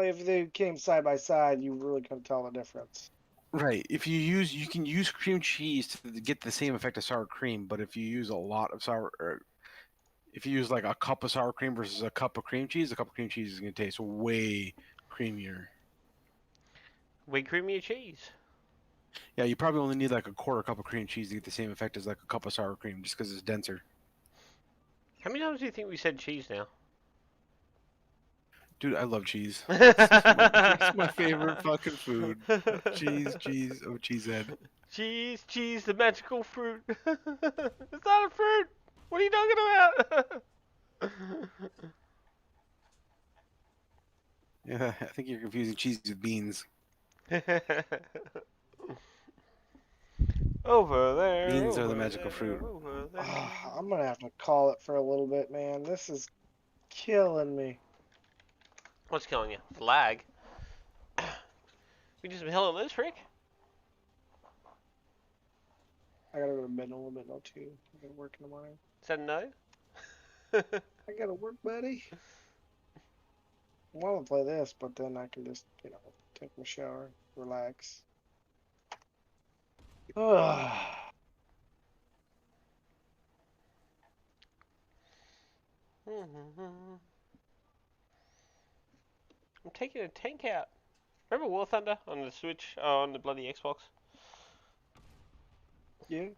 Like if they came side by side, you really couldn't tell the difference. Right. You can use cream cheese to get the same effect as sour cream, but if you use a lot of if you use like a cup of sour cream versus a cup of cream cheese, a cup of cream cheese is going to taste way creamier. Way creamier cheese. Yeah, you probably only need like a quarter cup of cream cheese to get the same effect as like a cup of sour cream, just because it's denser. How many times do you think we said cheese now? Dude, I love cheese. It's my favorite fucking food. Cheese, cheese, oh cheesehead. Cheese, cheese, the magical fruit. It's not a fruit. What are you talking about? Yeah, I think you're confusing cheese with beans. Over there, Beans are the over magical there, fruit. over there. I'm gonna have to call it for a little bit, man. This is killing me. What's killing you? The lag. We do some Hello Liz, Rick? I gotta go to bed in a little bit though too. I gotta work in the morning. Is that a no? I gotta work, buddy. I want to play this, but then I can just, take my shower, relax. Ugh. I'm taking a tank out. Remember War Thunder on the Switch? Oh, on the bloody Xbox? Yeah.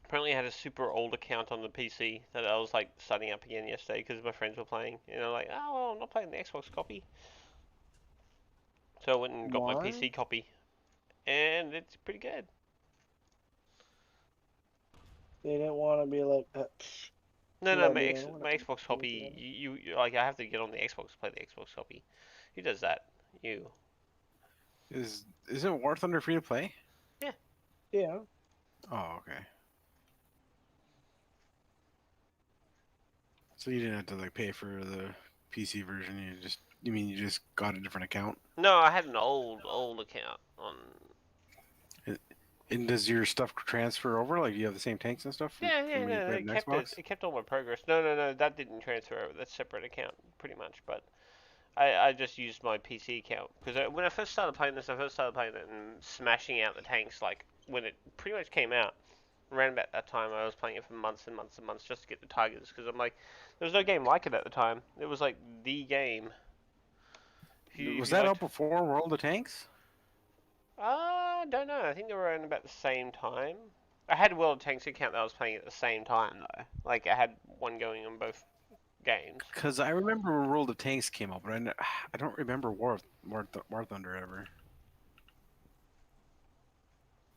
Apparently I had a super old account on the PC that I was like starting up again yesterday because my friends were playing. And I'm like, oh, well, I'm not playing the Xbox copy. So I went and got my Why? PC copy. And it's pretty good. They didn't want to be like, No, you no, gotta be like, my Xbox copy, like, I have to get on the Xbox to play the Xbox copy. Who does that? You. Isn't War Thunder free to play? Yeah. Yeah. Oh, okay. So you didn't have to like pay for the PC version. You mean you just got a different account? No, I had an old account on. And does your stuff transfer over? Like, do you have the same tanks and stuff Yeah, from when you no, played an Xbox? it kept all my progress. No, that didn't transfer over. That's a separate account, pretty much. But I just used my PC account because when I first started playing this, I first started playing it and smashing out the tanks like when it pretty much came out. Around about that time, I was playing it for months and months and months just to get the Tigers because I'm like, there was no game like it at the time. It was like the game. Was If you that liked, out before World of Tanks? I don't know. I think they were around about the same time. I had a World of Tanks account that I was playing at the same time though. Like I had one going on both games. Because I remember when World of Tanks came out, but I don't remember War Thunder ever.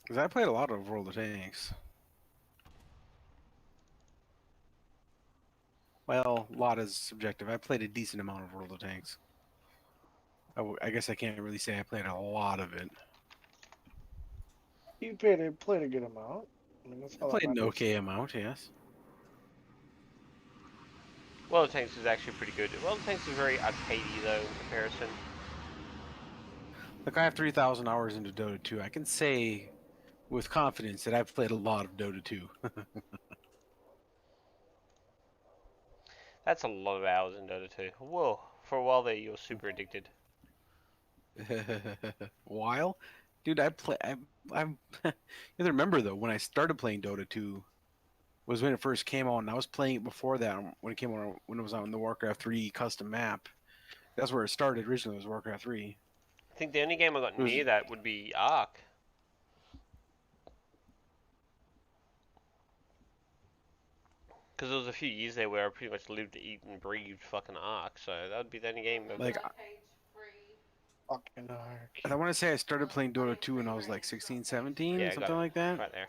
Because I played a lot of World of Tanks. Well, a lot is subjective. I played a decent amount of World of Tanks. I guess I can't really say I played a lot of it. You played a good amount. I mean, that's I all that played an matters. okay amount, yes. World of Tanks is actually pretty good. World of Tanks is very arcadey though in comparison. Look, I have 3,000 hours into Dota 2. I can say with confidence that I've played a lot of Dota 2. That's a lot of hours in Dota 2. Whoa, for a while there you were super addicted. While, dude, I'm. You have to remember though, when I started playing Dota 2 was when it first came out, and I was playing it before that when it came out when it was on the Warcraft 3 custom map. That's where it started originally. Was Warcraft 3. I think the only game I got It was near that would be Ark. Because there was a few years there where I pretty much lived, eat, and breathed fucking Ark, so that would be the only game. like Fucking arc. I want to say I started playing Dota 2 when I was like 16, 17, Yeah, I got something it. like that. Right there.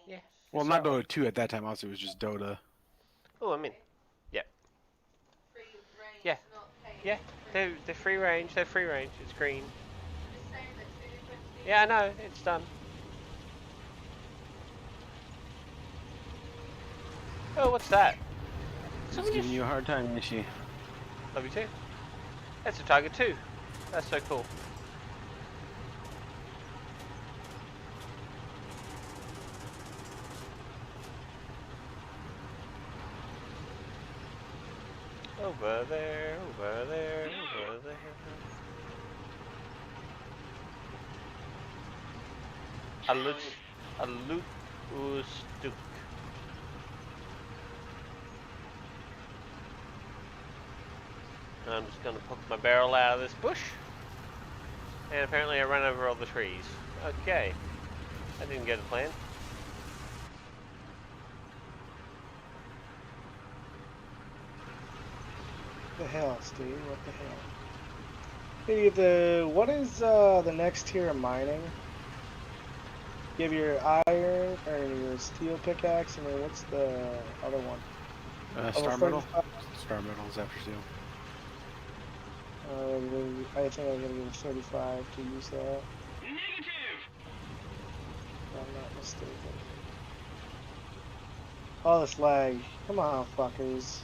Yeah. Well, not Dota 2 at that time. Also, it was just Dota. Oh, I'm in. Yeah. Yeah. Yeah. They're free range. They're free range. It's green. Yeah, I know. It's done. Oh, what's that? She's giving you a hard time, is she? Love you too. That's a target too. That's so cool. Over there, over there, over there. A loot, a loot stuk. I'm just gonna poke my barrel out of this bush. And apparently I ran over all the trees. Okay. I didn't get a plan. What the hell, Steve? What the hell? Hey, what is the next tier of mining? You have your iron or your steel pickaxe, and then what's the other one? Star metal. Star metal is after steel. I think I'm gonna give 35 to use that. Negative. If I'm not mistaken. Oh, this lag. Come on, fuckers.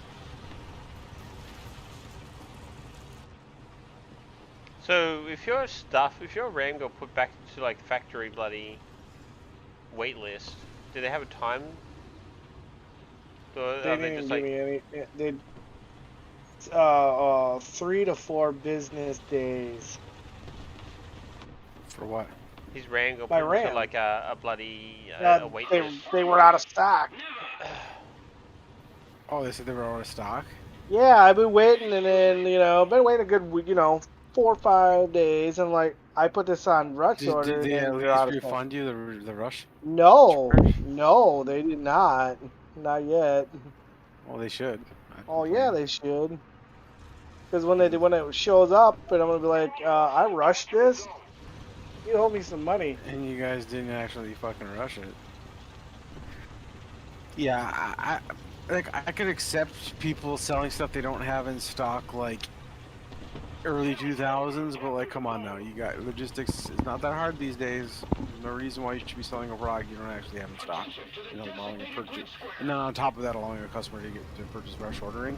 So if your stuff, if your RAM got put back into like factory bloody wait list, do they have a time? Or They are didn't they even just give like me any. They 3 to 4 business days. For what? his RAM got My put into RAM. like a bloody a wait list? They were out of stock. Oh, they said they were out of stock. Yeah, I've been waiting, and then been waiting a good 4 or 5 days, and like I put this on rush Did order, they and at they're least out of stock. refund you the rush? No, charge? no, they did not. Not yet. Well, they should. Oh yeah, they should. Because when it shows up, and I'm gonna be like, I rushed this. You owe me some money. And you guys didn't actually fucking rush it. Yeah, I could accept people selling stuff they don't have in stock, like early 2000s, but like, come on now, you got logistics. It's not that hard these days. There's no reason why you should be selling a product you don't actually have in stock. Allowing a purchase, and then on top of that, allowing a customer to purchase rush ordering,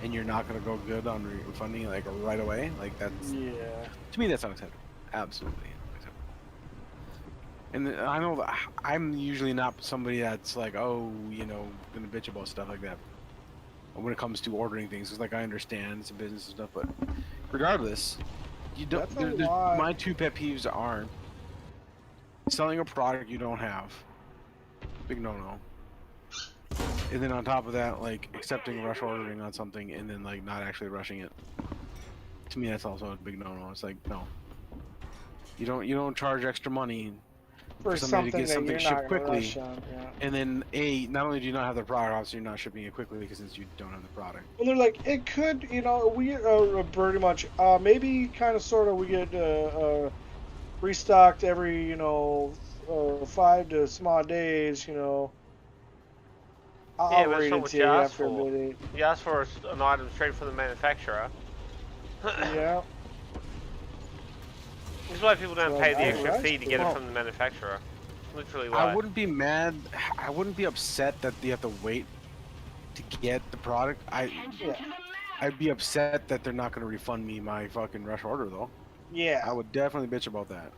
and you're not going to go good on refunding like right away. Like that's to me that's unacceptable. Absolutely unacceptable. And I know that I'm usually not somebody that's like, oh, gonna bitch about stuff like that when it comes to ordering things. Because like I understand it's a business and stuff, but regardless, you don't. My two pet peeves are selling a product you don't have, big no-no, and then on top of that, like accepting rush ordering on something and then like not actually rushing it. To me, that's also a big no-no. It's like no, you don't charge extra money for somebody to get something shipped quickly, and then not only do you not have the product, obviously you're not shipping it quickly because since you don't have the product. And they're like, it could, we pretty much, maybe kind of sort of we get restocked every 5 to small days. I'll but it's read not it what to you you asked after a for. minute. You asked for an item straight from the manufacturer. Yeah. This is why people don't pay the extra fee to get it Well, from the manufacturer. Literally why. I wouldn't be mad. I wouldn't be upset that you have to wait to get the product. I'd be upset that they're not going to refund me my fucking rush order though. Yeah. I would definitely bitch about that.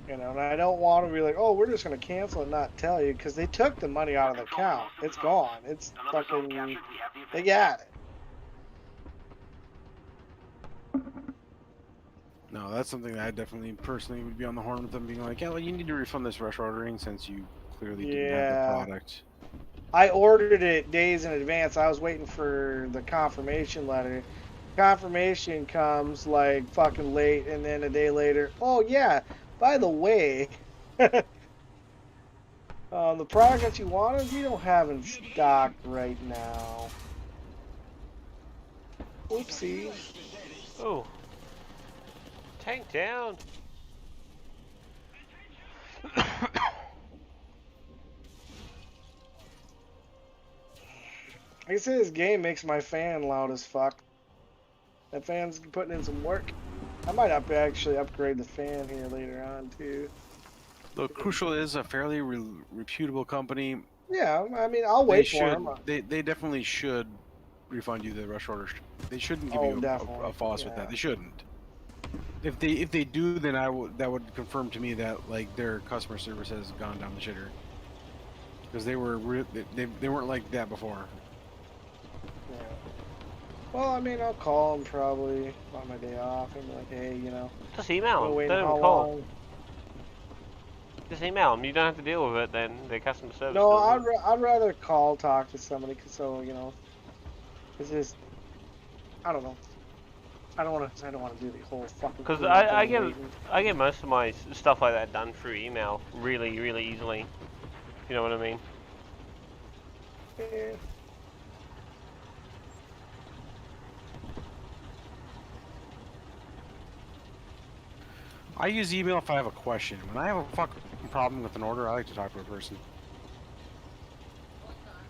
And I don't want to be like, oh, we're just going to cancel and not tell you, because they took the money out of the account. It's gone. It's fucking, they got it. No, that's something that I definitely personally would be on the horn with them, being like, yeah, well, you need to refund this rush ordering since you clearly didn't have the product. I ordered it days in advance. I was waiting for the confirmation letter. Confirmation comes like fucking late, and then a day later, oh yeah, by the way, the product that you wanted, we don't have in stock right now. Oopsie. Oh. Tank down. Like I said, this game makes my fan loud as fuck. That fan's putting in some work. I might actually upgrade the fan here later on too. Look, Crucial is a fairly reputable company. Yeah, I mean, I'll wait for them. They definitely should refund you the rush order. They shouldn't give you a false with that. They shouldn't. If they do, then that would confirm to me that like their customer service has gone down the shitter. Because they weren't like that before. Yeah. Well, I mean, I'll call them probably on my day off and be like, hey, you know, Just email been them. waiting Don't even how call. long? Just email them. You don't have to deal with it. Then their customer service No, does it. I'd rather talk to somebody, cause so you know, it's just I don't know. I don't want to do the whole fucking Because email I thing get waiting. I get most of my stuff like that done through email really really easily. You know what I mean? Yeah. I use email if I have a question. When I have a fucking problem with an order, I like to talk to a person.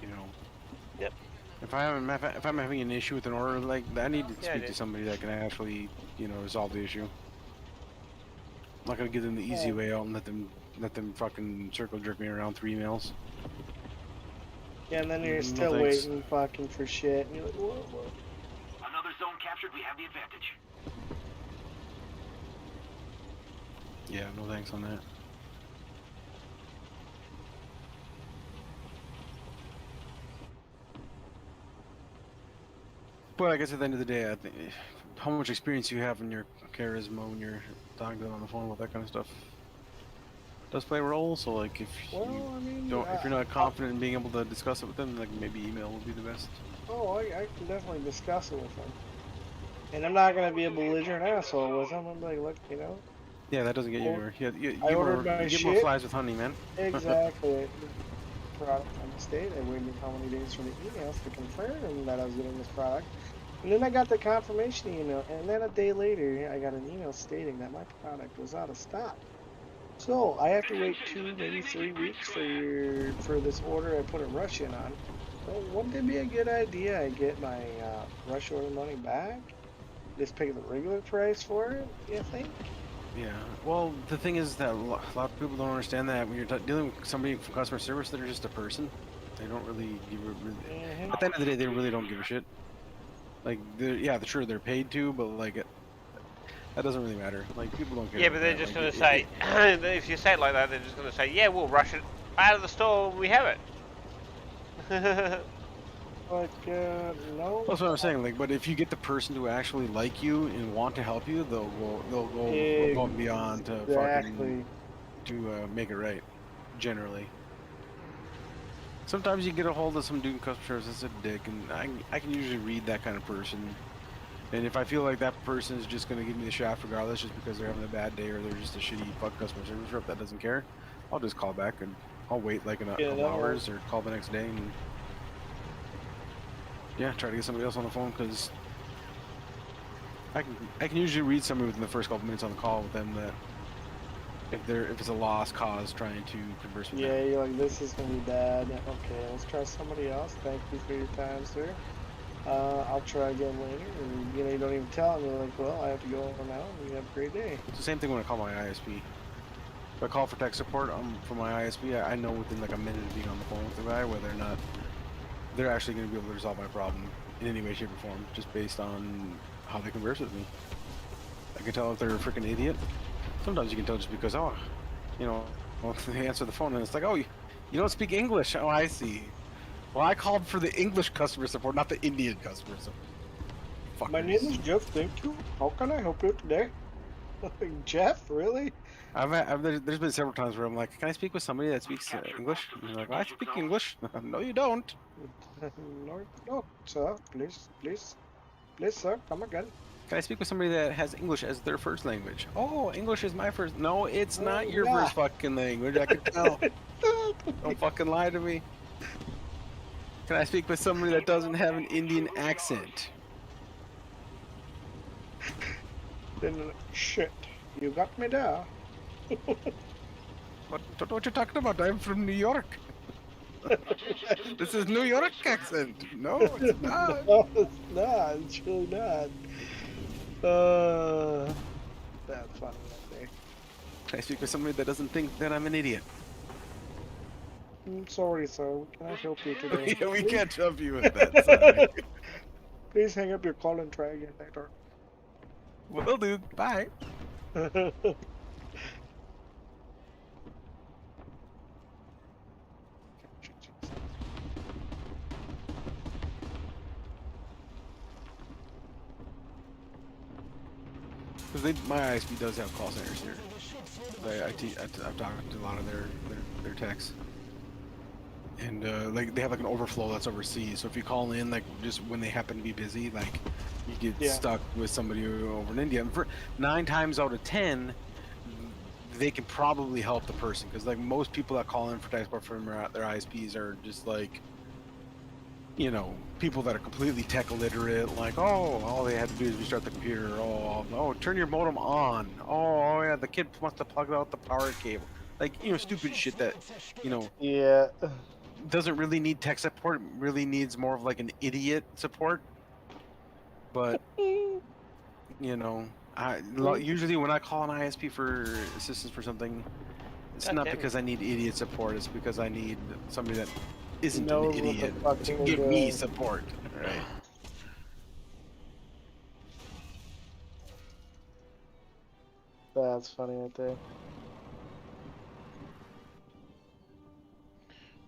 You know. Yep. If I'm having an issue with an order, like I need to Yeah, I speak to did. somebody that can actually, you know, resolve the issue. I'm not gonna give them the easy Oh. way out and let them fucking circle jerk me around 3 emails. Yeah, and then you're No still thanks. waiting fucking for shit, and you're like, what? Another zone captured, we have the advantage. Yeah, no thanks on that. But I guess at the end of the day, I think how much experience you have in your charisma when you're talking to them on the phone about that kind of stuff does play a role. So like Well, I mean, if you're not confident in being able to discuss it with them, like maybe email would be the best. I can definitely discuss it with them. And I'm not gonna be a belligerent asshole with them. I'm like, look, you know, Yeah, that doesn't get you or- anywhere. I ordered You my get more shit. flies with honey, man. Exactly. Product on the state. I waited how many days for the emails to confirm that I was getting this product. And then I got the confirmation email, and then a day later, I got an email stating that my product was out of stock. So I have to wait 2, maybe 3 weeks for this order I put a rush in on. So wouldn't it be a good idea I get my rush order money back? Just pay the regular price for it? You think? Yeah. Well, the thing is that a lot of people don't understand that when you're dealing with somebody from customer service, they're just a person. They don't really give a really. Mm-hmm. At the end of the day, they really don't give a shit. Like, yeah, sure, they're paid to, but like, that doesn't really matter. Like, people don't care Yeah, about but they're that. just Like, gonna say if you say it like that, they're just gonna say, yeah, we'll rush it out of the store when we have it. Like, no. that's what I'm saying. Like, but if you get the person to actually like you and want to help you, they'll go above and beyond to fucking Exactly. to make it right. Generally. Sometimes you get a hold of some dude in customer service that's a dick, and I can usually read that kind of person. And if I feel like that person is just going to give me the shaft regardless, just because they're having a bad day or they're just a shitty fuck customer service rep that doesn't care, I'll just call back and I'll wait like a Yeah, couple that'll work. hours or call the next day and yeah, try to get somebody else on the phone because I can usually read somebody within the first couple minutes on the call with them that if it's a lost cause trying to converse with Yeah, them. you're like, this is gonna be bad. Okay, let's try somebody else. Thank you for your time, sir. I'll try again later. And, you know, you don't even tell them. You're like, well, I have to go now, and you have a great day. It's the same thing when I call my ISP. If I call for tech support from my ISP, I know within like a minute of being on the phone with the guy whether or not they're actually going to be able to resolve my problem in any way, shape, or form, just based on how they converse with me. I can tell if they're a freaking idiot. Sometimes you can tell just because, oh, you know, well, they answer the phone and it's like, oh, you don't speak English. Oh, I see. Well, I called for the English customer support, not the Indian customer support. My name Fuckers. is Jeff. Thank you. How can I help you today? Jeff, really? There's been several times where I'm like, can I speak with somebody that speaks English? And they're like, well, I speak English. No, you don't. No, no, sir. Please, sir, come again. Can I speak with somebody that has English as their first language? Oh, English is my first. No, it's not your Yeah. first fucking language. I can tell. Don't fucking lie to me. Can I speak with somebody that doesn't have an Indian accent? Then shit, you got me there. What? Don't know what you're talking about. I'm from New York. This is New York accent. No, it's not. No, it's not. It's really not. Uh, that's funny, I think. Can I speak with somebody that doesn't think that I'm an idiot? I'm sorry, sir. We cannot help you today. We can't help you with that. Sorry. Please hang up your call and try again later. Will do. Bye. because my ISP does have call centers here. I've talked to a lot of their techs, and like they have like an overflow that's overseas. So if you call in like just when they happen to be busy, like you get Yeah. stuck with somebody over in India. And for 9 times out of 10, they can probably help the person because like most people that call in for tech support from their ISPs are just like, you know, people that are completely tech illiterate, like, oh, all they had to do is restart the computer. Oh, turn your modem on. Oh, yeah, the kid must have plugged out the power cable. Like, you know, stupid shit that, you know, Yeah. doesn't really need tech support. Really needs more of like an idiot support. But, you know, usually when I call an ISP for assistance for something, it's God not damn it. because I need idiot support. It's because I need somebody that isn't an Knows what the idiot fuck to they're give me doing. support, right? That's funny right there.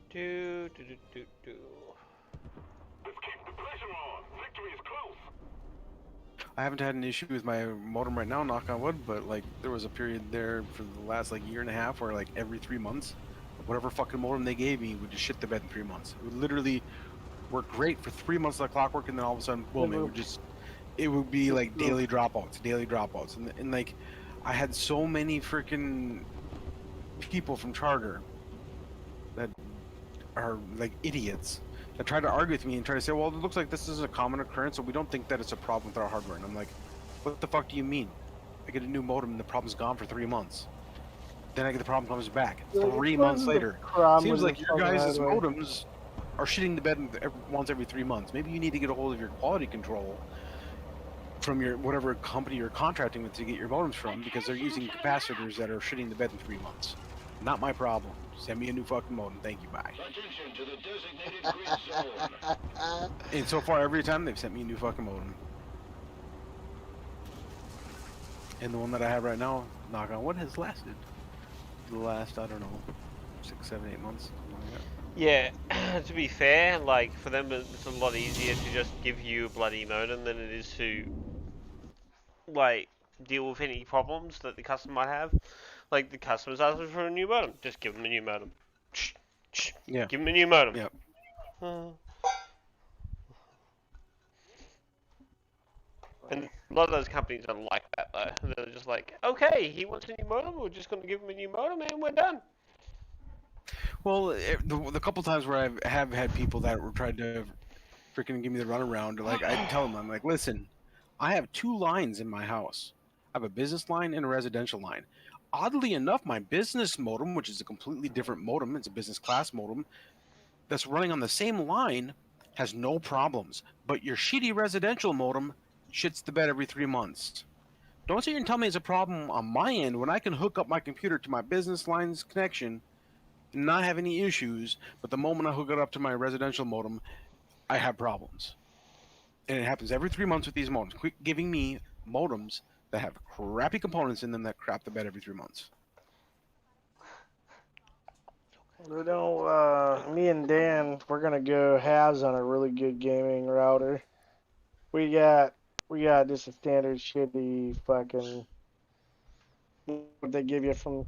Do do do do do. Let's keep the pressure on. Victory is close. I haven't had an issue with my modem right now, knock on wood, but like there was a period there for the last like year and a half where like every 3 months, whatever fucking modem they gave me would just shit the bed in 3 months. It would literally work great for 3 months like clockwork, and then all of a sudden, boom, it would be like daily dropouts, and like I had so many freaking people from Charter that are like idiots that try to argue with me and try to say, well, it looks like this is a common occurrence, so we don't think that it's a problem with our hardware. And I'm like, what the fuck do you mean? I get a new modem and the problem's gone for 3 months. Then I get the problem comes back Like, 3 months what is the later. problem Seems with like the your fucking guys' hardware? modems are shitting the bed once every 3 months. Maybe you need to get a hold of your quality control from your whatever company you're contracting with to get your modems from, because they're using capacitors that are shitting the bed in 3 months. Not my problem. Send me a new fucking modem. Thank you. Bye. Attention to the designated grid zone. And so far, every time they've sent me a new fucking modem. And the one that I have right now, knock on wood, has lasted the last, I don't know, 6, 7, 8 months. Something like that. Yeah, to be fair, like for them it's a lot easier to just give you a bloody modem than it is to like deal with any problems that the customer might have. Like the customer's asking for a new modem, just give them a new modem. Yeah. Give them a new modem. Yeah. And a lot of those companies are like that though. They're just like, okay, he wants a new modem, we're just going to give him a new modem and we're done. Well, the couple times where I have had people that were trying to freaking give me the runaround, like I tell them, I'm like, listen, I have 2 lines in my house. I have a business line and a residential line. Oddly enough, my business modem, which is a completely different modem, it's a business class modem, that's running on the same line, has no problems. But your shitty residential modem shits the bed every 3 months. Don't sit here and tell me it's a problem on my end when I can hook up my computer to my business line's connection and not have any issues, but the moment I hook it up to my residential modem, I have problems. And it happens every 3 months with these modems. Quit giving me modems that have crappy components in them that crap the bed every 3 months. You know, me and Dan, we're gonna go halves on a really good gaming router. We got just a standard shitty fucking what they give you from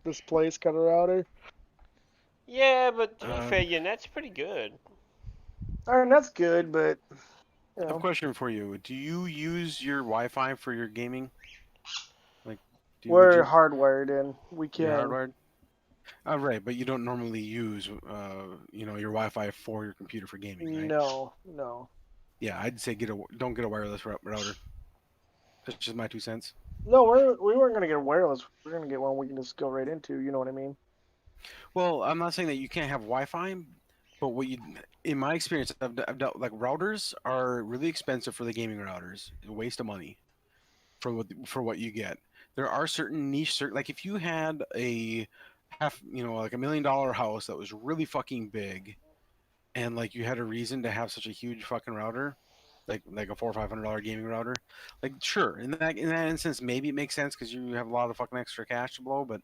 this place kind of router. Yeah, but to be fair, your net's pretty good. I mean that's good, but I you have a know, question for you. Do you use your Wi-Fi for your gaming? Like, we're hardwired in. We you're can. hardwired? Oh, right, but you don't normally use, your Wi-Fi for your computer for gaming, right? No. Yeah, I'd say don't get a wireless router. That's just my 2 cents. No, we weren't gonna get wireless. We're gonna get one we can just go right into. You know what I mean? Well, I'm not saying that you can't have Wi-Fi, but in my experience, I've dealt like routers are really expensive for the gaming routers. A waste of money for what you get. There are certain like if you had a like $1 million house that was really fucking big, and like you had a reason to have such a huge fucking router, like a $400 or $500 gaming router, like sure, in that instance, maybe it makes sense because you have a lot of fucking extra cash to blow, but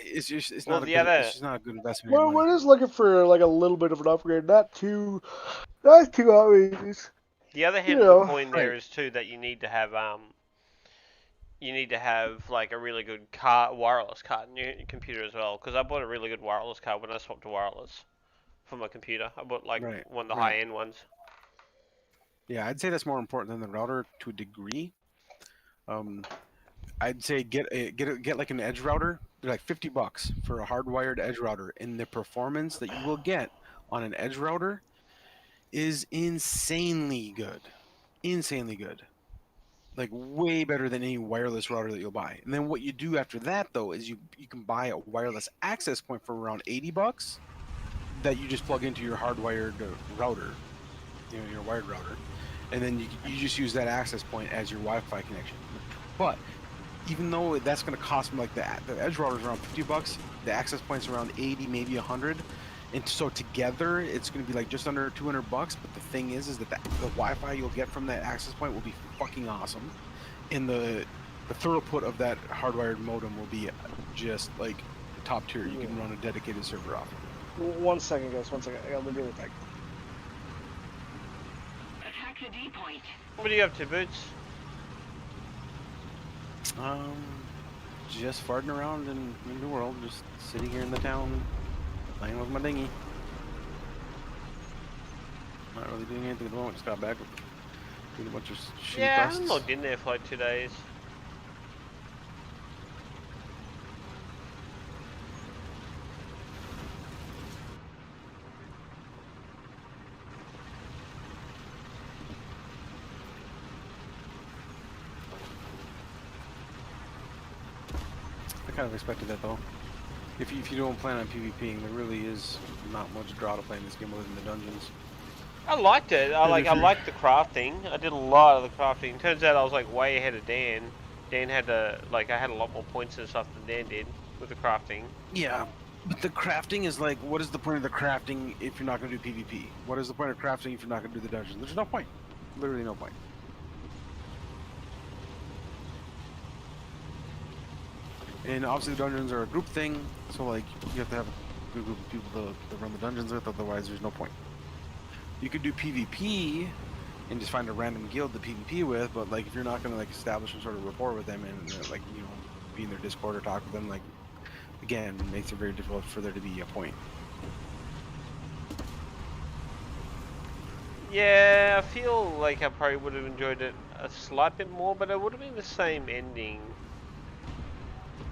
it's Well, not a the good other it's just not a good investment of your Well, money. we're just looking for like a little bit of an upgrade, not too outrageous. the other You hand of the know, coin there Right. is too that you need to have you need to have like a really good wireless card in your computer as well. Because I bought a really good wireless card when I swapped to wireless for my computer. I bought like Right, one of the right. high-end ones. Yeah, I'd say that's more important than the router to a degree. Um, I'd say get like an edge router. They're like $50 for a hardwired edge router, and the performance that you will get on an edge router is insanely good. Insanely good. Like way better than any wireless router that you'll buy. And then what you do after that though is you can buy a wireless access point for around $80 that you just plug into your hardwired router, your wired router, and then you just use that access point as your Wi-Fi connection. But even though that's going to cost me like the edge router is around $50, the access point's around 80, maybe 100, and so together it's going to be like just under $200. But the thing is that the Wi-Fi you'll get from that access point will be fucking awesome, and the throughput of that hardwired modem will be just like top tier. You can run a dedicated server off. 1 second, guys. 1 second. I gotta be right back. Attack the D point. What are you up to, Boots? Just farting around in the world, just sitting here in the town, playing with my dinghy. Not really doing anything at the moment. Just got back, doing a bunch of shitty Yeah, quests. I'm logged in there for like 2 days. I kind of expected that though. If you don't plan on PvPing, there really is not much draw to playing this game other than the dungeons. I liked it. I liked the crafting. I did a lot of the crafting. Turns out I was like way ahead of Dan. Dan had I had a lot more points and stuff than Dan did with the crafting. Yeah, but the crafting is like, what is the point of the crafting if you're not going to do PvP? What is the point of crafting if you're not going to do the dungeons? There's no point. Literally no point. And obviously the dungeons are a group thing, so like you have to have a good group of people to run the dungeons with, otherwise there's no point. You could do PvP and just find a random guild to PvP with, but like if you're not gonna like establish some sort of rapport with them and like be in their Discord or talk with them, like again, it makes it very difficult for there to be a point. Yeah, I feel like I probably would have enjoyed it a slight bit more, but it would have been the same ending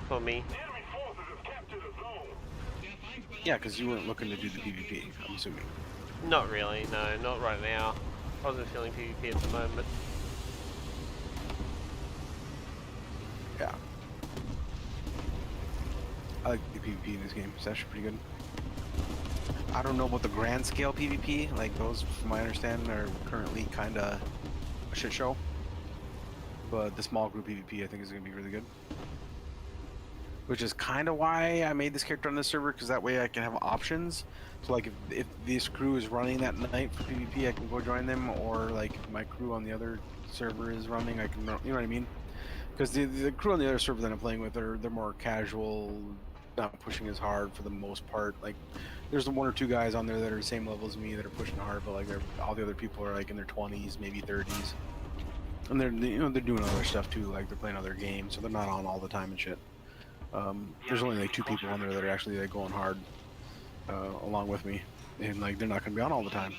for me. Enemy forces have captured a zone. Yeah, because you weren't looking to do the PvP, I'm assuming. Not really, no, not right now. I wasn't feeling PvP at the moment. Yeah. I like the PvP in this game. It's actually pretty good. I don't know about the grand scale PvP. Like those, from my understanding, are currently kind of a shit show. But the small group PvP, I think, is going to be really good. Which is kind of why I made this character on this server, because that way I can have options. So like if this crew is running that night for PvP, I can go join them, or like if my crew on the other server is running, I can, you know what I mean? Because the crew on the other server that I'm playing with, they're more casual, not pushing as hard for the most part. Like there's the 1 or 2 guys on there that are the same level as me that are pushing hard, but like all the other people are like in their 20s, maybe 30s, and they're doing other stuff too, like they're playing other games, so they're not on all the time and shit. There's only like 2 people on there that are actually like going hard along with me, and like they're not gonna be on all the time.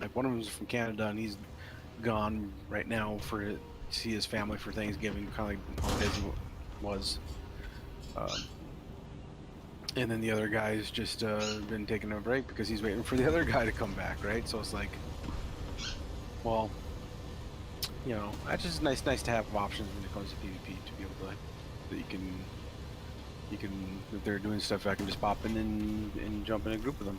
Like one of them's from Canada and he's gone right now to see his family for Thanksgiving, kind of like how Daisy was. And then the other guy's just been taking a break because he's waiting for the other guy to come back, right? So it's like, well, that's just nice to have options when it comes to PvP, to be able to, that you can, if they're doing stuff, I can just pop in and jump in a group with them.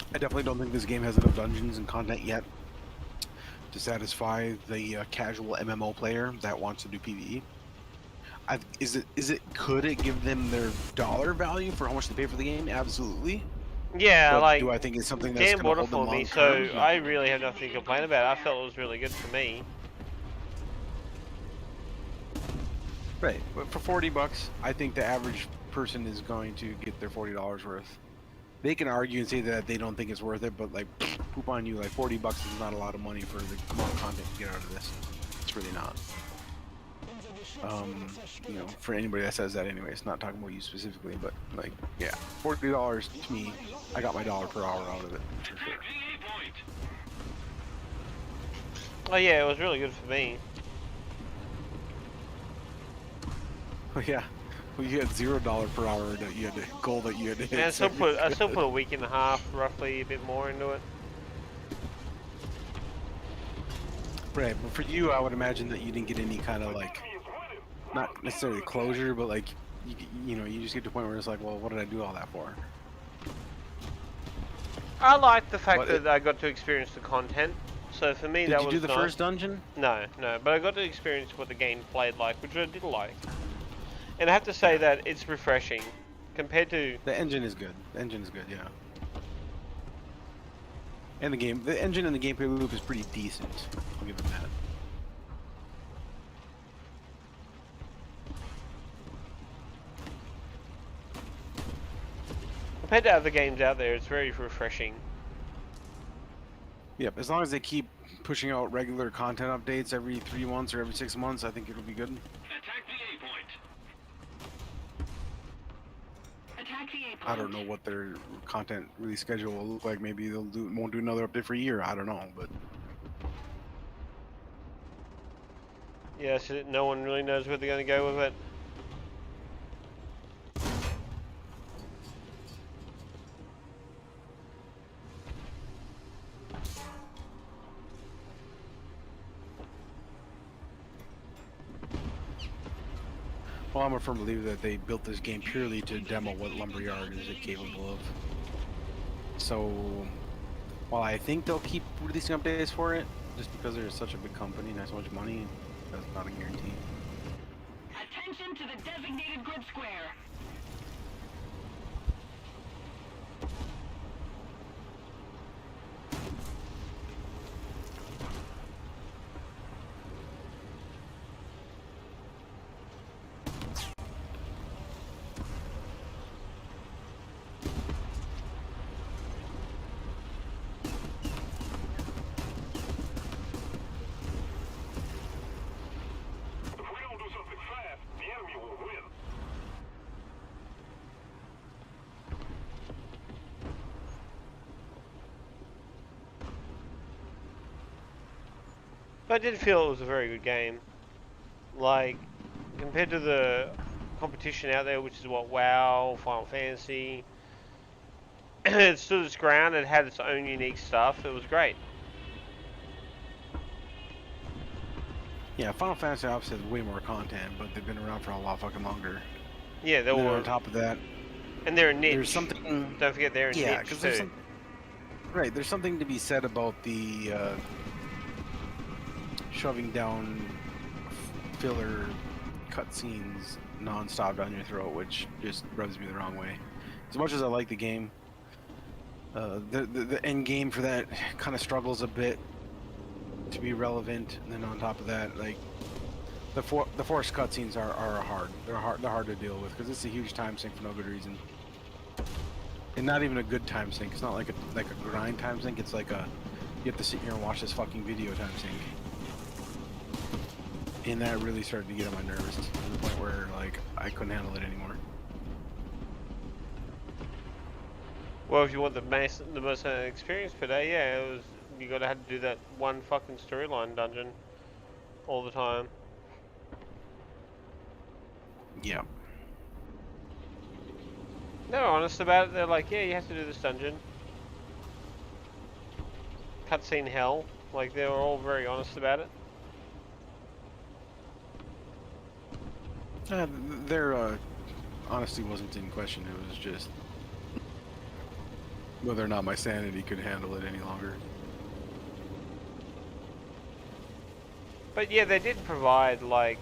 I definitely don't think this game has enough dungeons and content yet to satisfy the casual MMO player that wants to do PvE. Could it give them their dollar value for how much they pay for the game? Absolutely. Yeah, But like do I think it's something that's Dan going bought to it hold them for me, long so term? I really have nothing to complain about. I felt it was really good for me. Right, but for $40, I think the average person is going to get their $40 worth. They can argue and say that they don't think it's worth it, but like, poop on you. Like $40 is not a lot of money for the amount of content you get out of this. It's really not. You know, for anybody that says that, anyway, it's not talking about you specifically, but like, yeah, $40 to me, I got my dollar per hour out of it for sure. Oh yeah, it was really good for me. Oh yeah, well, you had $0 per hour that you had to goal that you had to hit. And I still good. put a week and a half, roughly, a bit more into it. Right, but for you, I would imagine that you didn't get any kind of like, not necessarily closure, but like, you know, you just get to a point where it's like, well, what did I do all that for? I like the fact What that I got to experience the content. So for me, Did that you was do the nice. first dungeon? No, but I got to experience what the game played like, which I did like. And I have to say that it's refreshing compared to. The engine is good. The engine is good, yeah. And the engine and the gameplay loop is pretty decent. I'll give them that. Compared to other games out there, it's very refreshing. Yep, as long as they keep pushing out regular content updates every 3 months or every 6 months, I think it'll be good. Attack the A point. Attack the A point. I don't know what their content release schedule will look like. Maybe won't do another update for a year. I don't know, but Yeah, so no one really knows where they're going to go with it. well, I'm a firm believer that they built this game purely to demo what Lumberyard is capable of. So, while I think they'll keep releasing updates for it, just because they're such a big company and has so much money, that's not a guarantee. Attention to the designated grid square. If we don't do something fast, the enemy will win. But I did feel it was a very good game. Like, compared to the competition out there, which is what, WoW, Final Fantasy, it stood its ground, it had its own unique stuff, it was great. Yeah, Final Fantasy obviously has way more content, but they've been around for a lot fucking longer. Yeah, they And then were, on top of that, and they're a niche. there's something. Don't forget they're a Yeah, niche because too. right, there's something to be said about the shoving down filler cutscenes non-stop down your throat, which just rubs me the wrong way. As much as I like the game, the end game for that kind of struggles a bit to be relevant. And then on top of that, like the forced cutscenes are hard. They're hard to deal with because it's a huge time sink for no good reason. And not even a good time sink. It's not like a grind time sink. It's like you have to sit here and watch this fucking video time sink. And that really started to get on my nerves to the point where like I couldn't handle it anymore. Well, if you want the most experience per day, yeah, it was. You gotta have to do that one fucking storyline dungeon all the time. Yeah. They're honest about it. They're like, yeah, you have to do this dungeon. Cutscene hell. Like, they were all very honest about it. Their honesty wasn't in question. It was just whether or not my sanity could handle it any longer. But yeah, they did provide, like,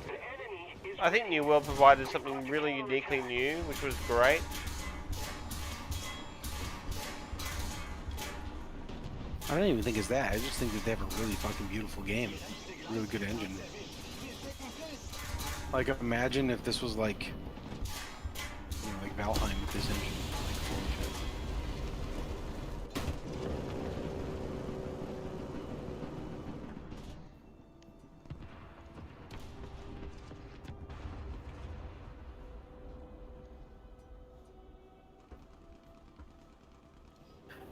I think New World provided something really uniquely new, which was great. I don't even think it's that. I just think that they have a really fucking beautiful game. Really good engine. Like, imagine if this was like, you know, like Valheim with this engine. Like, holy shit.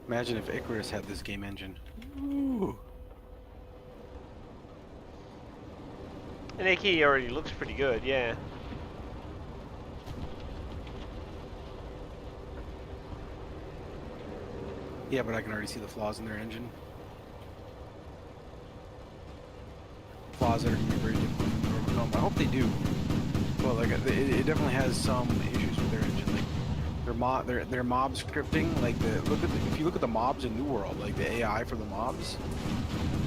Imagine if Icarus had this game engine. Ooh. And Iki already looks pretty good, yeah. Yeah, but I can already see the flaws in their engine. Flaws that are going to be very difficult to overcome. I hope they do. But like, it definitely has some issues with their engine. Like their mob scripting. Like if you look at the mobs in New World, like the AI for the mobs,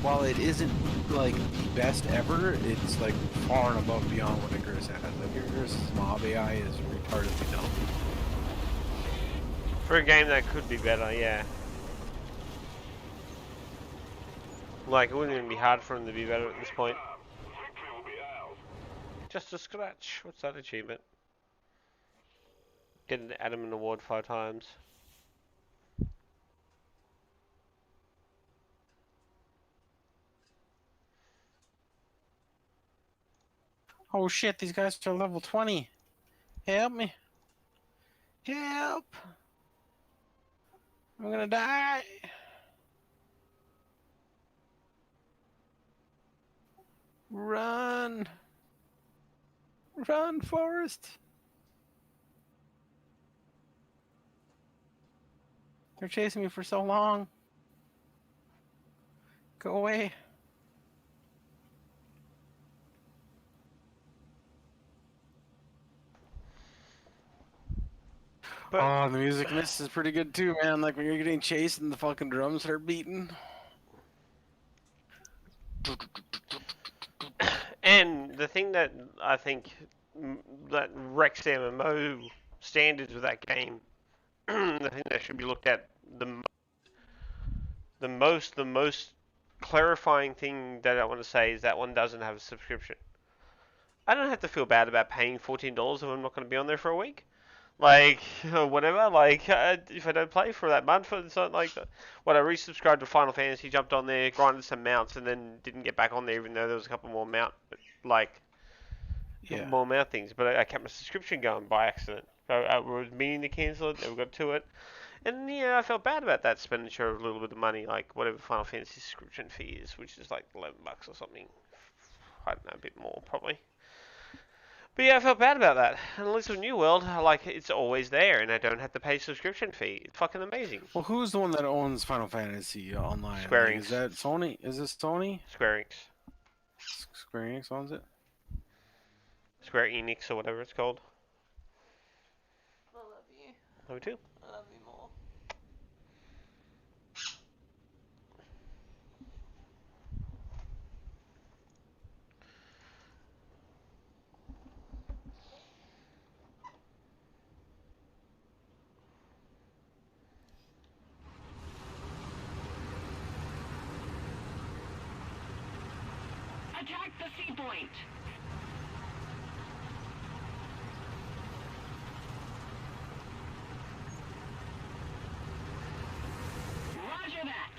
while it isn't like the best ever, it's like far and above beyond what Icarus has. Like Icarus' mob AI is retardedly dumb. For a game that could be better, yeah. Like, it wouldn't even be hard for him to be better at this point. Victory will be ours. Just a scratch. What's that achievement? Get an Adamant Award 5 times. Oh shit, these guys are level 20. Help me. Help. I'm gonna die. Run. Run, Forrest. They're chasing me for so long. Go away. But Oh, the music in this is pretty good too, man. Like when you're getting chased and the fucking drums start beating. and the thing that I think that wrecks the MMO standards with that game, the thing that should be looked at the most clarifying thing that I want to say is that one doesn't have a subscription. I don't have to feel bad about paying $14 if I'm not going to be on there for a week. Like, whatever, like, if I don't play for that month, it's not like, what, I resubscribed to Final Fantasy, jumped on there, grinded some mounts, and then didn't get back on there, even though there was a couple more Yeah. more mount things, but I kept my subscription going by accident. I was meaning to cancel it, never got to it, and yeah, I felt bad about that expenditure of a little bit of money, like whatever Final Fantasy subscription fee is, which is like $11 or something. I don't know, a bit more, probably. But yeah, I felt bad about that. And at least with New World, like, it's always there, and I don't have to pay a subscription fee. It's fucking amazing. Well, who's the one that owns Final Fantasy Online? Square Like, Enix. is that Sony? Is this Sony? Square Enix. Square Enix owns it? Square Enix, or whatever it's called. I love you. Love you too. I love you more. Attack the sea point. Roger that.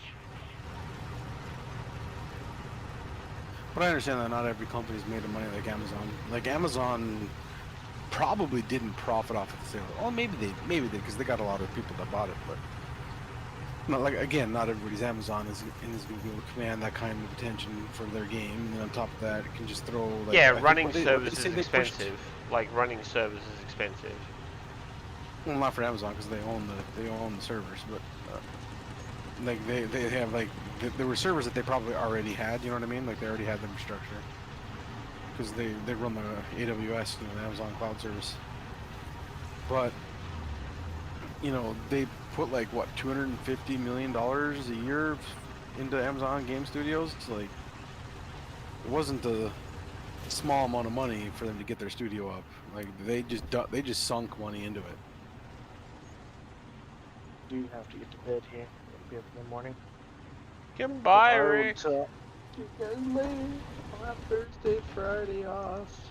But I understand that not every company's made of money like Amazon. Like Amazon probably didn't profit off of the sale. Oh, maybe they did because they got a lot of people that bought it. But not like again, not everybody's Amazon is going to be able to command that kind of attention for their game. And then on top of that, it can just throw. Like, Yeah, I think running what they service say is they pushed- expensive. Like, running service is expensive. Well, not for Amazon because they own the servers, but like they have like there were servers that they probably already had. You know what I mean? Like they already had the infrastructure because they run the AWS, the Amazon Cloud Service. But you know they put like what $250 million a year into Amazon Game Studios. Like it wasn't a small amount of money for them to get their studio up. Like they just sunk money into it. Do have to get to bed here. It'll be up in the morning. Goodbye, I will Rick. talk to you guys later. I'll have Thursday, Friday off.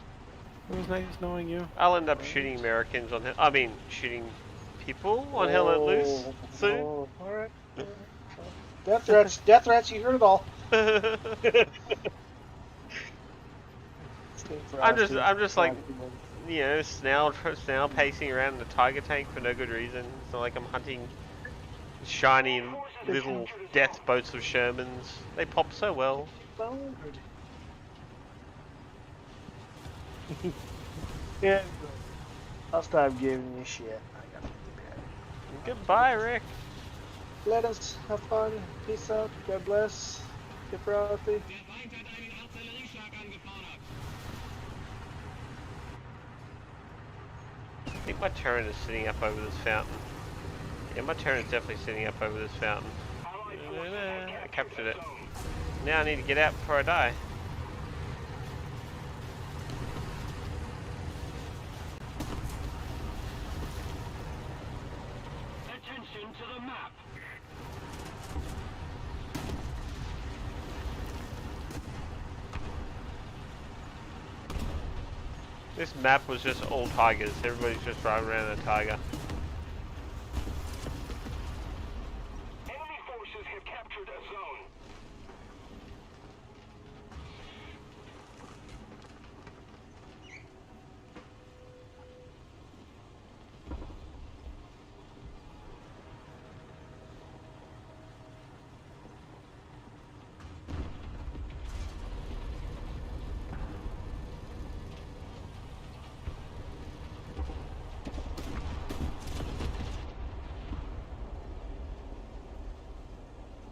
It was nice knowing you. I'll end up shooting Americans on. I mean, shooting people on Hell Let Loose soon. All right. Death threats. Death threats. You heard it all. Stay frosty. I'm just like, Frosty. you know, snail pacing around in a tiger tank for no good reason. It's not like I'm hunting shiny little death boats of Shermans. They pop so well. Yeah. I'll stop giving you shit. I gotta get to bed. Goodbye, Rick. Let us have fun. Peace out. God bless. Get frosty. I think my turret is sitting up over this fountain. Yeah, my turret is definitely sitting up over this fountain. I captured it. Now I need to get out before I die. Attention to the map. This map was just all tigers. Everybody's just driving around in a tiger. Enemy forces have captured a zone.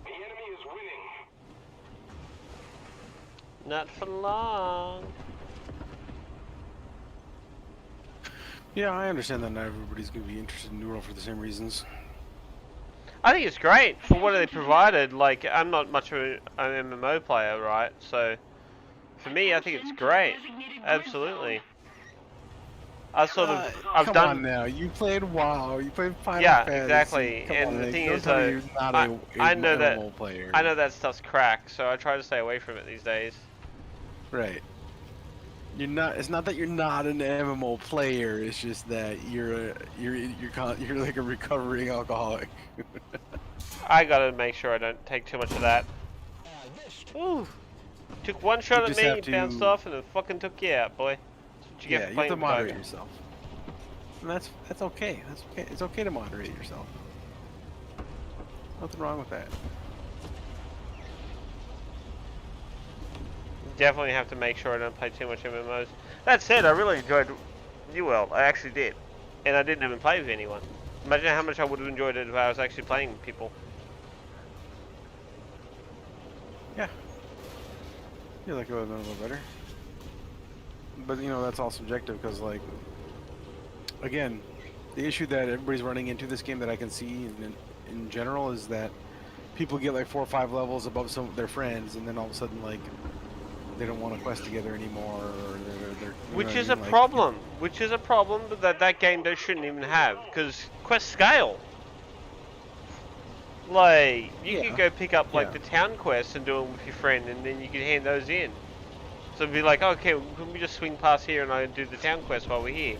The enemy is winning. Not for long. Yeah, I understand that not everybody's going to be interested in Neural for the same reasons. I think it's great for what they provided. Like, I'm not much of an MMO player, right? So, for me, I think it's great. Absolutely. I've Come done. on now, you played WoW, you played Final Yeah, Fantasy. exactly. Come And on, the like, thing don't is, tell me though, you're not I know that- MMO player. I know that stuff's crack, so I try to stay away from it these days. Right. You're not. It's not that you're not an MMO player. It's just that you're like a recovering alcoholic. I gotta make sure I don't take too much of that. Ooh. Took one shot at just me, have to- bounced off, and it fucking took you out, boy. That's what you get Yeah, for you have playing to with moderate Tiger. yourself. And that's okay. That's okay. It's okay to moderate yourself. Nothing wrong with that. Definitely have to make sure I don't play too much MMOs. That said, I really enjoyed New World. I actually did. And I didn't even play with anyone. Imagine how much I would have enjoyed it if I was actually playing with people. Yeah. You like it a little better. But you know, that's all subjective because, like, again, the issue that everybody's running into this game that I can see in general is that people get like 4 or 5 levels above some of their friends, and then all of a sudden, like, they don't want to quest together anymore, or they're Which is a problem. Which is a problem that game shouldn't even have. Because quests scale. Like, you could go pick up, like, the town quests and do them with your friend, and then you could hand those in. So it'd be like, okay, can we just swing past here and I do the town quest while we're here?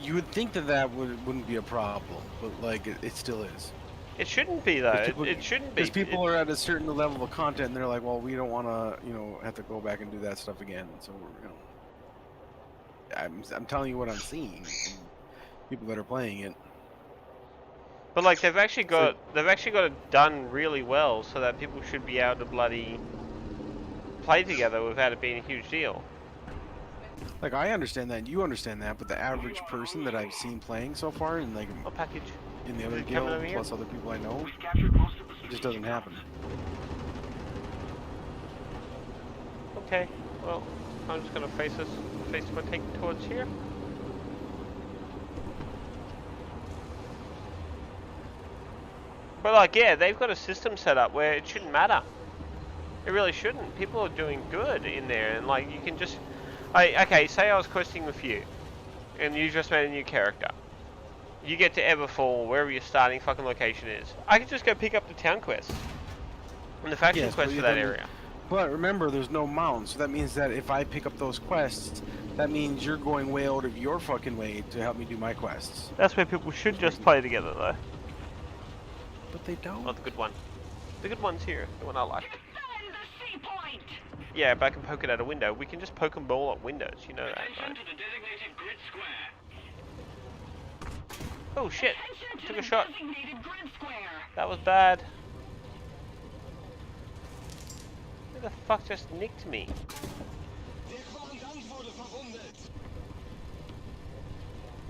You would think that wouldn't be a problem, but like it still is. It shouldn't be though. It shouldn't be. Because people are at a certain level of content, and they're like, well, we don't want to, have to go back and do that stuff again. So I'm telling you what I'm seeing from people that are playing it. But like they've actually got it done really well, so that people should be able to bloody play together without it being a huge deal. Like, I understand that, and you understand that, but the average person that I've seen playing so far, and like What package? in the other Is it coming guild, over here? plus other people I know, We've captured most of the it just doesn't happen. Okay. Well, I'm just gonna face my tank towards here. But like, yeah, they've got a system set up where it shouldn't matter. It really shouldn't. People are doing good in there, and like you can just, okay, say I was questing with you, and you just made a new character. you get to Everfall, wherever your starting fucking location is. I could just go pick up the town quest and the faction Yes, quest but for you that don't- area. But remember, there's no mountain, so that means that if I pick up those quests, that means you're going way out of your fucking way to help me do my quests. That's where people should just play together, though. But they don't. Oh, the good one. The good one's here. The one I like. Defend the sea point. Yeah, but I can poke it out a window. We can just poke and ball at windows. You know that, Attention right? to the designated grid square. Oh shit! Attention to Took the a shot. designated grid square. That was bad. Who the fuck just nicked me? Der Quadrant wurde verwundet.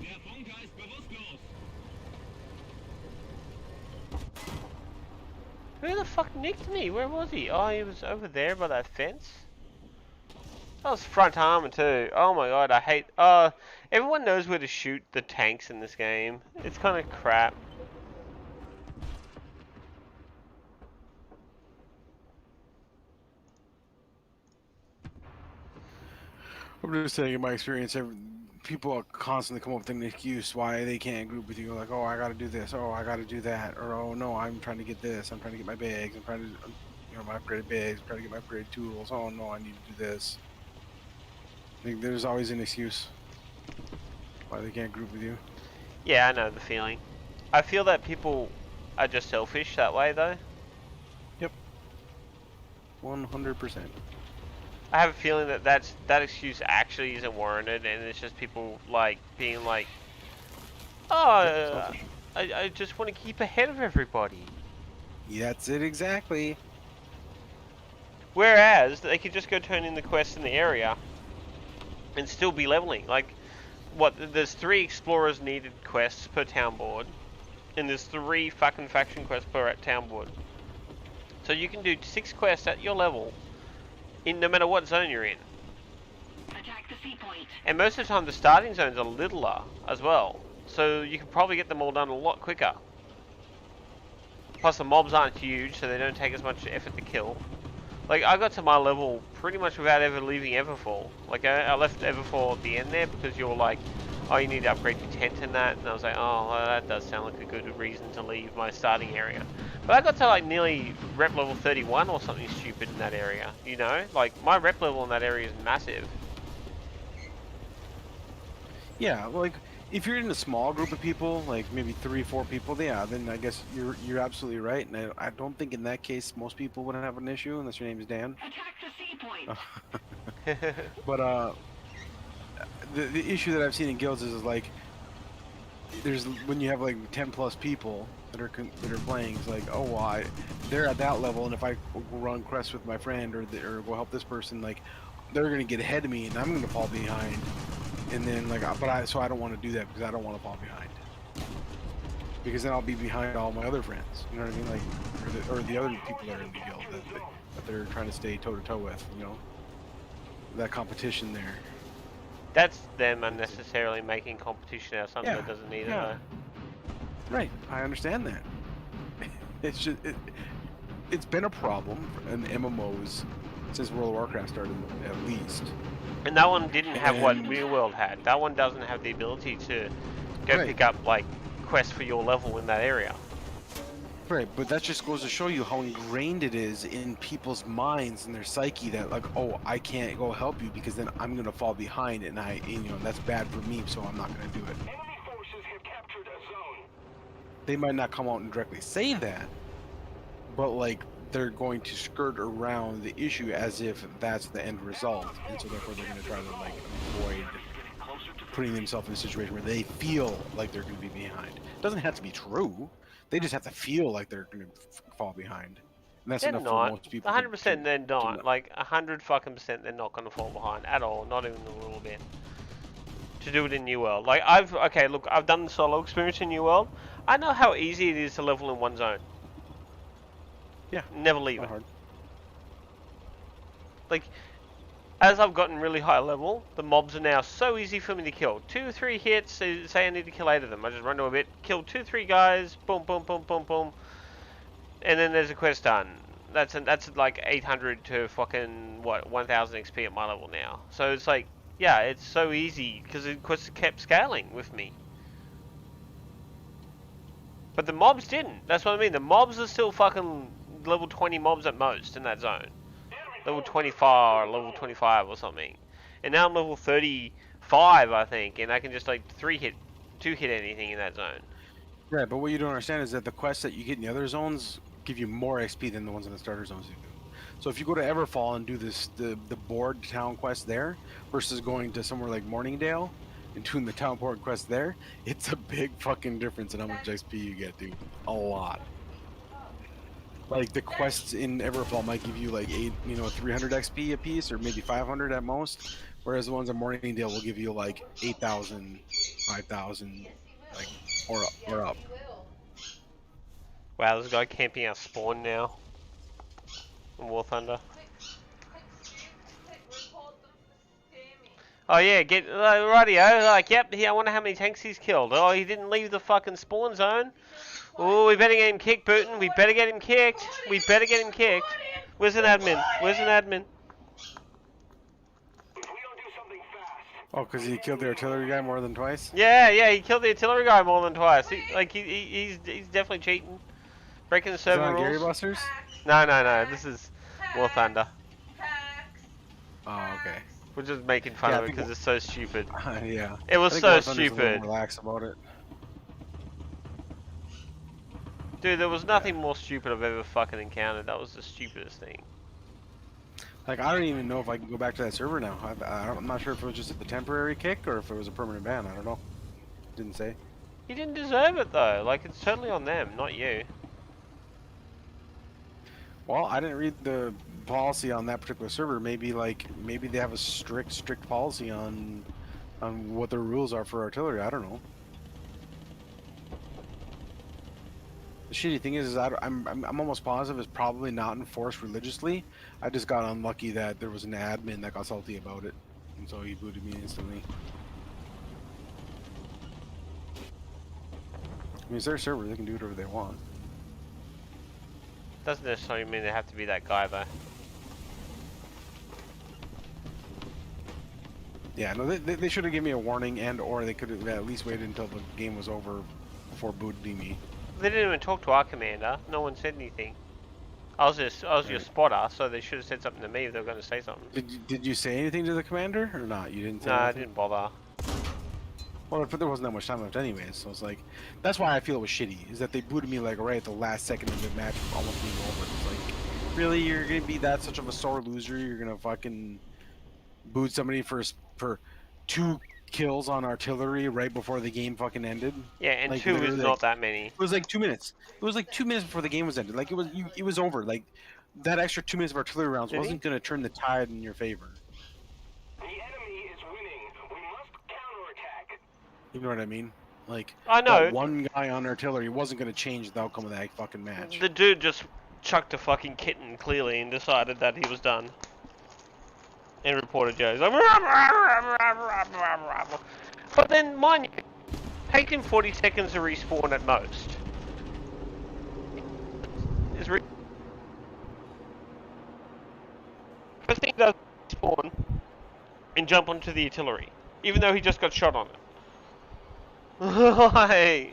Der Bunker ist bewusstlos. Who the fuck nicked me? Where was he? Oh, he was over there by that fence. That was front armor too. Oh my god, I hate. Everyone knows where to shoot the tanks in this game. It's kind of crap. I'm just saying, in my experience, people constantly come up with an excuse why they can't group with you. Like, oh, I gotta do this. Oh, I gotta do that. Or, oh, no, I'm trying to get this. I'm trying to get my bags. I'm trying to, my upgraded bags. I'm trying to get my upgraded tools. Oh, no, I need to do this. I think there's always an excuse why they can't group with you. Yeah, I know the feeling. I feel that people are just selfish that way, though. 100%. I have a feeling that that excuse actually isn't warranted, and it's just people like being like, "Oh, Selfish. I just want to keep ahead of everybody." Yeah, that's it exactly. Whereas they could just go turn in the quests in the area and still be leveling. Like, what? There's 3 explorers needed quests per town board, and there's 3 fucking faction quests per town board. So you can do 6 quests at your level, in no matter what zone you're in. Attack the sea point. And most of the time the starting zones are littler as well, so you can probably get them all done a lot quicker. Plus the mobs aren't huge, so they don't take as much effort to kill. Like, I got to my level pretty much without ever leaving Everfall. Like, I left Everfall at the end there because you were like, oh, you need to upgrade your tent and that, and I was like, oh, well, that does sound like a good reason to leave my starting area. But I got to like nearly rep level 31 or something stupid in that area, you know? Like, my rep level in that area is massive. Yeah, like if you're in a small group of people, like maybe 3-4 people, yeah, then I guess you're absolutely right, and I don't think in that case most people wouldn't have an issue unless your name is Dan. Attack the sea point. But the issue that I've seen in guilds is like there's when you have like 10+ people that are playing, it's like, oh, well, they're at that level, and if I run quests with my friend or go help this person, like they're gonna get ahead of me, and I'm gonna fall behind. And then like, so I don't want to do that because I don't want to fall behind. Because then I'll be behind all my other friends. You know what I mean? Like, or the other people that are in the guild that they're trying to stay toe to toe with. You know, that competition there. That's them unnecessarily making competition out of something Yeah, that doesn't need yeah. it Right. I understand that. It's just it's been a problem in MMOs since World of Warcraft started, at least. though. And that one didn't have what And- Real World had. That one doesn't have the ability to go Right. pick up like quests for your level in that area. Right, but that just goes to show you how ingrained it is in people's minds and their psyche that like, oh, I can't go help you because then I'm gonna fall behind, and that's bad for me, so I'm not gonna do it. Enemy forces have captured a zone. They might not come out and directly say that, but like they're going to skirt around the issue as if that's the end result, and so therefore they're gonna try to like avoid putting themselves in a situation where they feel like they're gonna be behind. It doesn't have to be true. They just have to feel like they're gonna fall behind, and that's They're enough for not. most people. 100% they're not. not. Like 100 fucking percent they're not gonna fall behind at all. Not even a little bit. To do it in New World. Like I've done the solo experience in New World. I know how easy it is to level in one zone. Yeah. Never leave Not it. hard. Like, as I've gotten really high level, the mobs are now so easy for me to kill. 2-3 hits, say I need to kill 8 of them. I just run to a bit, kill 2-3 guys, boom, boom, boom, boom, boom. And then there's a quest done. That's like 800 to fucking, 1000 XP at my level now. So it's like, yeah, it's so easy, because the quest kept scaling with me. But the mobs didn't. That's what I mean. The mobs are still fucking level 20 mobs at most in that zone. Level 24 or level 25 or something. And now I'm level 35, I think, and I can just like 2 hit anything in that zone. Right, but what you don't understand is that the quests that you get in the other zones give you more XP than the ones in the starter zones do. So if you go to Everfall and do the board town quest there versus going to somewhere like Morningdale and doing the town board quest there, it's a big fucking difference in how much XP you get, dude. A lot. Like the quests in Everfall might give you like 300 XP a piece, or maybe 500 at most, whereas the ones in Morningdale will give you like 8,000, 5,000, like or up. Wow, there's a guy camping our spawn now. In War Thunder. Oh yeah, get rightio. Like, yep. I wonder how many tanks he's killed. Oh, he didn't leave the fucking spawn zone. Oh, we better get him kicked, Booten. We better get him kicked. We better get him kicked. Where's an admin? Where's an admin? If we don't do something fast, Oh, because he killed the artillery guy more than twice? Yeah, he killed the artillery guy more than twice. He's definitely cheating, breaking the Is that server on Gary rules. Busters? No. This is War Thunder. Oh, okay. We're just making fun Yeah, of it because it's so stupid. Yeah. It was I think so War Thunder's a little stupid. more lax about it. Dude, there was nothing more stupid I've ever fucking encountered. That was the stupidest thing. Like, I don't even know if I can go back to that server now. I'm not sure if it was just a temporary kick or if it was a permanent ban. I don't know. Didn't say. You didn't deserve it though. Like, it's totally on them, not you. Well, I didn't read the policy on that particular server. Maybe they have a strict policy on what the rules are for artillery. I don't know. The shitty thing is I'm almost positive it's probably not enforced religiously. I just got unlucky that there was an admin that got salty about it, and so he booted me instantly. I mean, it's their server; they can do whatever they want. Doesn't necessarily mean they have to be that guy though. Yeah, no, they should have given me a warning, or they could have at least waited until the game was over before booting me. They didn't even talk to our commander. No one said anything. I was your spotter, so they should have said something to me if they were going to say something. Did you say anything to the commander or not? You didn't say No, I anything? didn't bother. Well, but there wasn't that much time left anyways, so it's like, that's why I feel it was shitty, is that they booted me like right at the last second of the match almost being over. It's like, really, you're gonna be that such of a sore loser? You're gonna fucking boot somebody for 2 kills on artillery right before the game fucking ended? Yeah, and Like, 2 is literally, not that many. It was like 2 minutes. It was like 2 minutes before the game was ended. Like, it was over. Like, that extra 2 minutes of artillery rounds wasn't gonna turn the tide in your favor. the enemy is winning. We must counterattack. You know what I mean? Like, I know. that one guy on artillery wasn't going to change the outcome of that fucking match. The dude just chucked a fucking kitten clearly and decided that he was done. And reported Joe. He's like, but then, mind you, take him 40 seconds to respawn at most. First thing he does is spawn and jump onto the artillery, even though he just got shot on it. Why?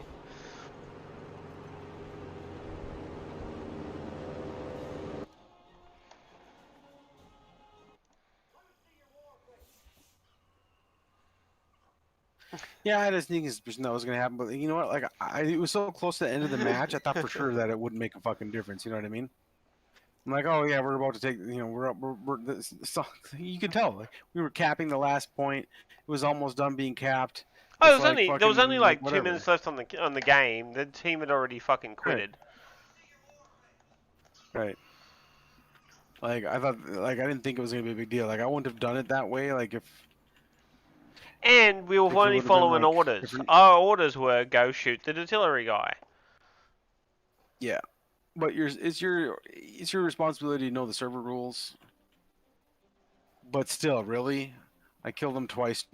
Yeah, I just think that was going to happen, but you know what? Like, it was so close to the end of the match, I thought for sure that it wouldn't make a fucking difference. You know what I mean? I'm like, oh yeah, we're about to take. You know, we're so, you can tell. Like, we were capping the last point. It was almost done being capped. Oh, It's like there was only like 2 whatever. minutes left on the game. The team had already fucking quitted. Right. Like, I thought, like, I didn't think it was gonna be a big deal. Like, I wouldn't have done it that way. Like, if. And we were If it only would've been, following like, orders. different- Our orders were go shoot the artillery guy. Yeah, but it's your responsibility to know the server rules. But still, really, I killed them twice